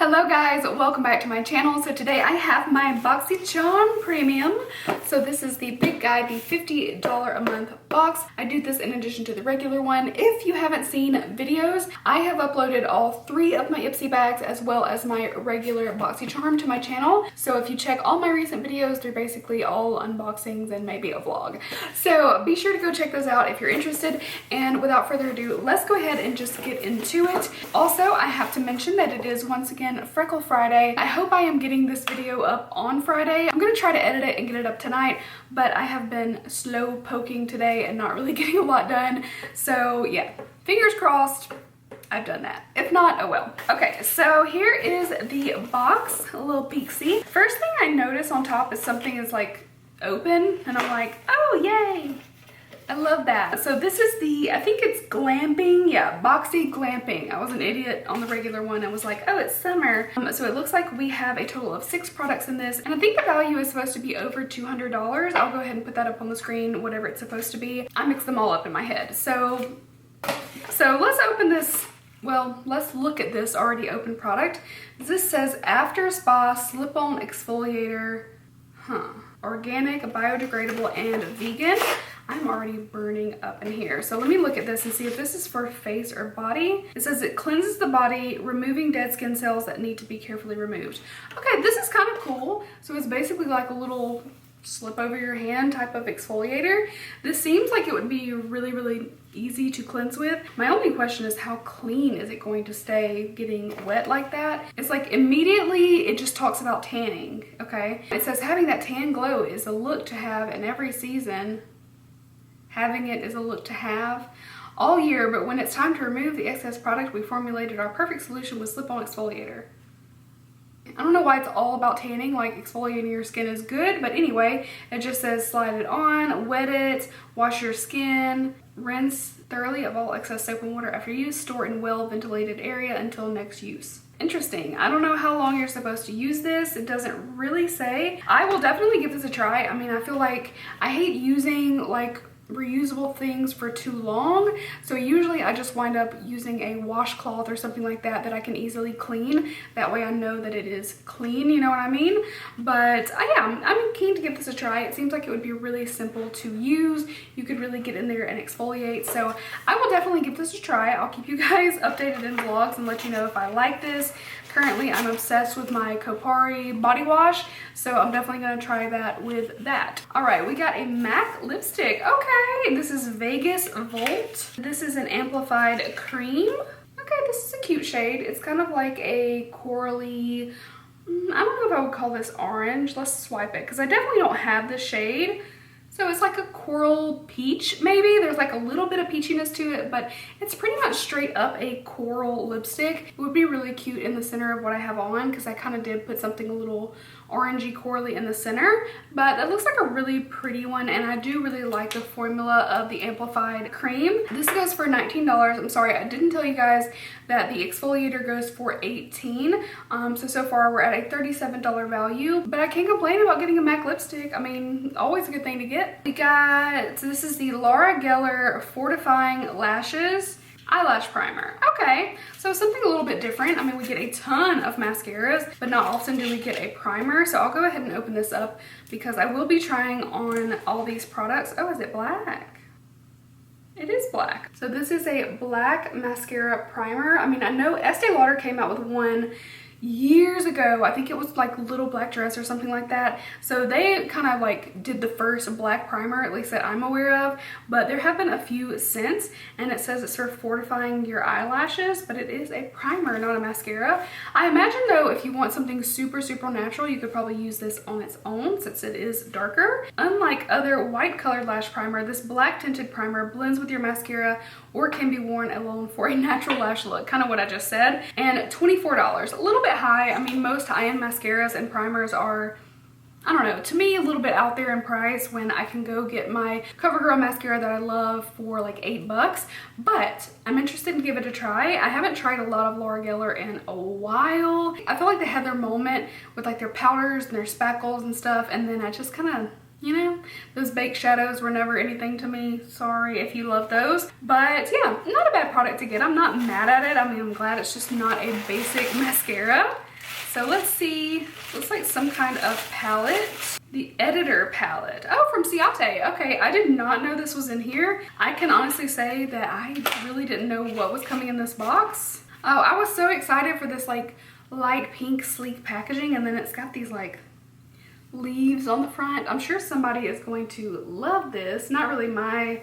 Hello guys, welcome back to my channel. So today I have my Boxycharm Premium. So this is the big guy, the $50 a month box. I do this in addition to the regular one. If you haven't seen videos, I have uploaded all 3 of my Ipsy bags as well as my regular Boxycharm to my channel. So if you check all my recent videos, they're basically all unboxings and maybe a vlog. So be sure to go check those out if you're interested. And without further ado, let's go ahead and just get into it. Also, I have to mention that it is once again Freckle Friday. I hope I am getting this video up on Friday. I'm gonna try to edit it and get it up tonight, but I have been slow poking today and not really getting a lot done. So yeah, fingers crossed I've done that. If not, oh well. Okay, so here is the box, a little peek-see. First thing I notice on top is something is like open and I'm like, oh yay. I love that. So this is the, I think it's glamping. Yeah, Boxy Glamping. I was an idiot on the regular one and was like, oh, it's summer. So it looks like we have a total of 6 products in this. And I think the value is supposed to be over $200. I'll go ahead and put that up on the screen, whatever it's supposed to be. I mix them all up in my head. So let's open this. Well, let's look at this already open product. This says After Spa Slip-On Exfoliator. Organic, biodegradable, and vegan. I'm already burning up in here. So let me look at this and see if this is for face or body. It says it cleanses the body, removing dead skin cells that need to be carefully removed. Okay, this is kind of cool. So it's basically like a little slip over your hand type of exfoliator. This seems like it would be really easy to cleanse with. My only question is how clean is it going to stay getting wet like that? It's like immediately it just talks about tanning, okay? It says having that tan glow is a look to have in every season. Having it is a look to have all year, but when it's time to remove the excess product, we formulated our perfect solution with slip-on exfoliator. I don't know why it's all about tanning, like exfoliating your skin is good, but anyway, it just says slide it on, wet it, wash your skin, rinse thoroughly of all excess soap and water after use, store in well-ventilated area until next use. Interesting. I don't know how long you're supposed to use this. It doesn't really say. I will definitely give this a try. I mean, I feel like I hate using like reusable things for too long, so usually I just wind up using a washcloth or something like that that I can easily clean. That way I know that it is clean, you know what I mean? But I'm keen to give this a try. It seems like it would be really simple to use. You could really get in there and exfoliate, so I will definitely give this a try. I'll keep you guys updated in vlogs and let you know if I like this. Currently, I'm obsessed with my Kopari body wash, so I'm definitely gonna try that with that. All right, we got a MAC lipstick. Okay, this is Vegas Volt. This is an amplified cream. Okay, this is a cute shade. It's kind of like a corally, I don't know if I would call this orange. Let's swipe it, because I definitely don't have the shade. So it's like a coral peach, maybe. There's like a little bit of peachiness to it, but it's pretty much straight up a coral lipstick. It would be really cute in the center of what I have on, because I kind of did put something a little orangey corally in the center, but it looks like a really pretty one, and I do really like the formula of the amplified cream. This goes for $19. I'm sorry, I didn't tell you guys that the exfoliator goes for $18. So far we're at a $37 value, but I can't complain about getting a MAC lipstick. I mean, always a good thing to get. We got, so this is the Laura Geller Fortifying Lashes Eyelash Primer. Okay, so something a little bit different. I mean, we get a ton of mascaras, but not often do we get a primer. So I'll go ahead and open this up because I will be trying on all these products. Oh, is it black? It is black. So this is a black mascara primer. I mean, I know Estee Lauder came out with one years ago. I think it was like Little Black Dress or something like that. So they kind of like did the first black primer, at least that I'm aware of, but there have been a few since, and it says it's for fortifying your eyelashes, but it is a primer, not a mascara. I imagine though, if you want something super natural, you could probably use this on its own since it is darker. Unlike other white colored lash primer, this black tinted primer blends with your mascara or can be worn alone for a natural lash look, kind of what I just said. And $24, a little bit high. I mean, most high-end mascaras and primers are, I don't know, to me a little bit out there in price when I can go get my CoverGirl mascara that I love for like $8, but I'm interested to give it a try. I haven't tried a lot of Laura Geller in a while. I feel like they had their moment with like their powders and their spackles and stuff, and then I just kind of, you know, those baked shadows were never anything to me. Sorry if you love those. But yeah, not a bad product to get. I'm not mad at it. I mean, I'm glad it's just not a basic mascara. So let's see, looks like some kind of palette. The Editor palette. Oh, from Ciate. Okay, I did not know this was in here. I can honestly say that I really didn't know what was coming in this box. Oh, I was so excited for this like light pink sleek packaging, and then it's got these like leaves on the front. I'm sure somebody is going to love this. Not really my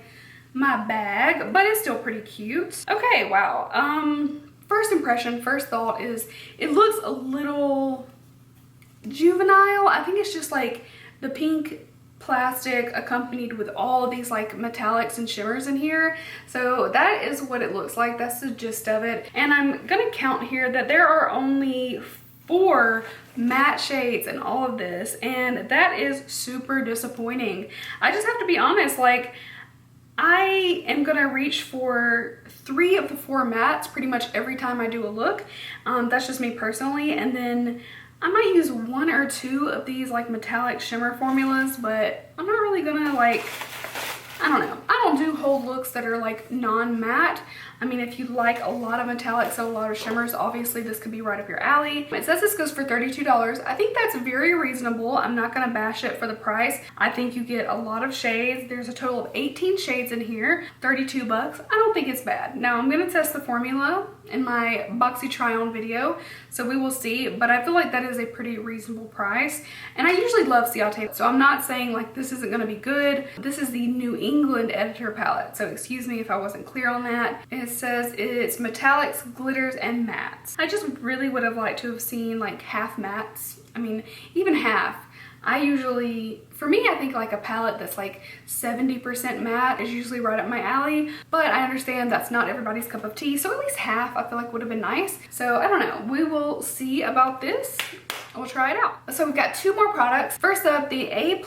bag, but it's still pretty cute. Okay, wow. First impression, first thought is it looks a little juvenile. I think it's just like the pink plastic accompanied with all of these like metallics and shimmers in here. So that is what it looks like. That's the gist of it. And I'm gonna count here that there are only 4 matte shades in all of this, and that is super disappointing. I just have to be honest, like I am gonna reach for 3 of the 4 mattes pretty much every time I do a look. That's just me personally, and then I might use 1 or 2 of these like metallic shimmer formulas, but I'm not really gonna like, I don't know. I don't do whole looks that are like non-matte. I mean, if you like a lot of metallics and a lot of shimmers, obviously this could be right up your alley. It says this goes for $32. I think that's very reasonable. I'm not gonna bash it for the price. I think you get a lot of shades. There's a total of 18 shades in here, 32 bucks. I don't think it's bad. Now I'm gonna test the formula in my Boxy try on video, so we will see, but I feel like that is a pretty reasonable price. And I usually love Ciate, so I'm not saying like this isn't gonna be good. This is the New England Editor palette, so excuse me if I wasn't clear on that. It says it's metallics, glitters, and mattes. I just really would have liked to have seen like half mattes. I mean, even half. I usually, for me, I think like a palette that's like 70% matte is usually right up my alley, but I understand that's not everybody's cup of tea, so at least half I feel like would have been nice. So I don't know, we will see about this. We'll try it out. So we've got 2 more products. First up, the A+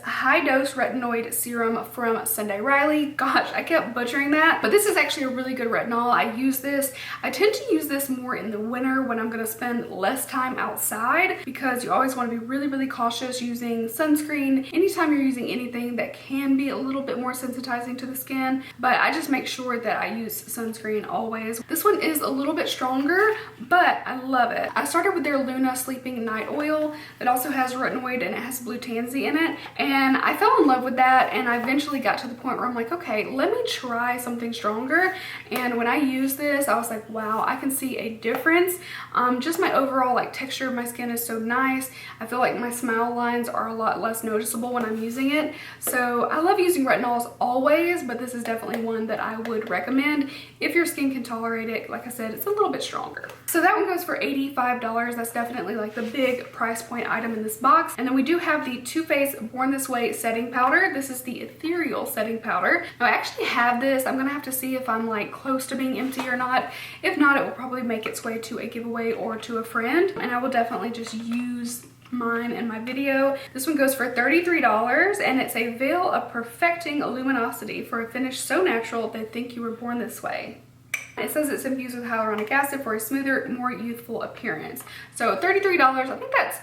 High Dose Retinoid Serum from Sunday Riley. Gosh, I kept butchering that, but this is actually a really good retinol. I use this. I tend to use this more in the winter when I'm gonna spend less time outside, because you always wanna be really, really cautious using sunscreen. Anytime you're using anything that can be a little bit more sensitizing to the skin, but I just make sure that I use sunscreen always. This one is a little bit stronger, but I love it. I started with their Luna Sleeping Night Oil that also has retinoid and it has blue tansy in it, and I fell in love with that, and I eventually got to the point where I'm like, okay, let me try something stronger. And when I used this, I was like, wow, I can see a difference. Just my overall like texture of my skin is so nice. I feel like my smile lines are a lot less noticeable when I'm using it. So I love using retinols always, but this is definitely one that I would recommend if your skin can tolerate it. Like I said, it's a little bit stronger. So that one goes for $85. That's definitely like the big price point item in this box. And then we do have the Too Faced Born This Way setting powder. This is the ethereal setting powder. Now I actually have this. I'm gonna have to see if I'm like close to being empty or not. If not, it will probably make its way to a giveaway or to a friend, and I will definitely just use mine in my video. This one goes for $33, and it's a veil of perfecting luminosity for a finish so natural they think you were born this way. It says it's infused with hyaluronic acid for a smoother, more youthful appearance. So $33, I think that's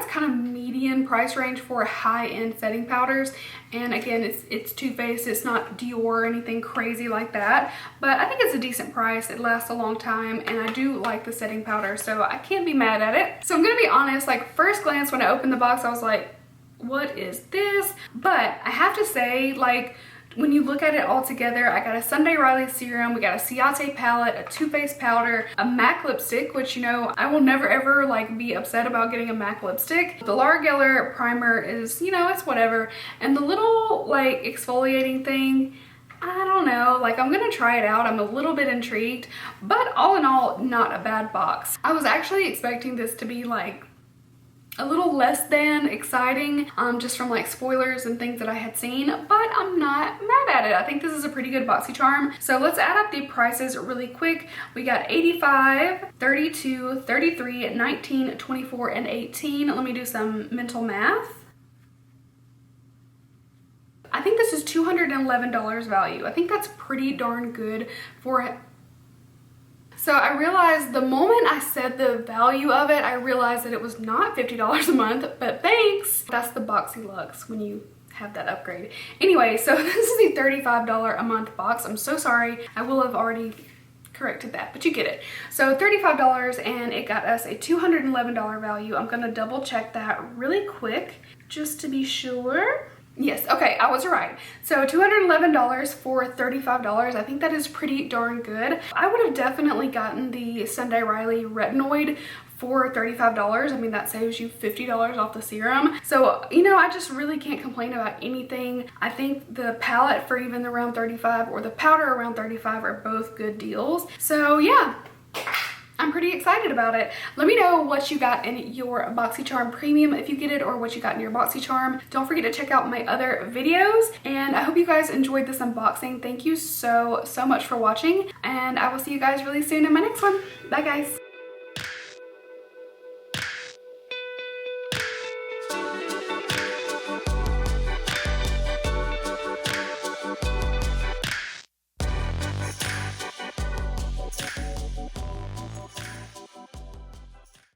kind of median price range for high-end setting powders. And again, it's Too Faced. It's not Dior or anything crazy like that, but I think it's a decent price. It lasts a long time, and I do like the setting powder, so I can't be mad at it. So I'm gonna be honest, like first glance when I opened the box, I was like, what is this? But I have to say, like, when you look at it all together, I got a Sunday Riley serum, we got a Ciate palette, a Too Faced powder, a MAC lipstick, which, you know, I will never ever like be upset about getting a MAC lipstick. The Laura Geller primer is, you know, it's whatever. And the little like exfoliating thing, I don't know, like I'm gonna try it out. I'm a little bit intrigued, but all in all, not a bad box. I was actually expecting this to be like a little less than exciting, just from like spoilers and things that I had seen, but I'm not mad at it. I think this is a pretty good Boxycharm. So let's add up the prices really quick. We got 85, 32, 33, 19, 24, and 18. Let me do some mental math. I think this is $211 value. I think that's pretty darn good for it. So I realized the moment I said the value of it, I realized that it was not $50 a month, but thanks. That's the Boxy Luxe when you have that upgrade. Anyway, so this is the $35 a month box. I'm so sorry. I will have already corrected that, but you get it. So $35, and it got us a $211 value. I'm gonna double check that really quick just to be sure. Yes, okay, I was right. So $211 for $35. I think that is pretty darn good. I would have definitely gotten the Sunday Riley Retinoid for $35. I mean, that saves you $50 off the serum. So, you know, I just really can't complain about anything. I think the palette for even around $35 or the powder around $35 are both good deals. So yeah, I'm pretty excited about it. Let me know what you got in your Boxycharm Premium if you get it, or what you got in your Boxycharm. Don't forget to check out my other videos, and I hope you guys enjoyed this unboxing. Thank you so much for watching, and I will see you guys really soon in my next one. Bye guys.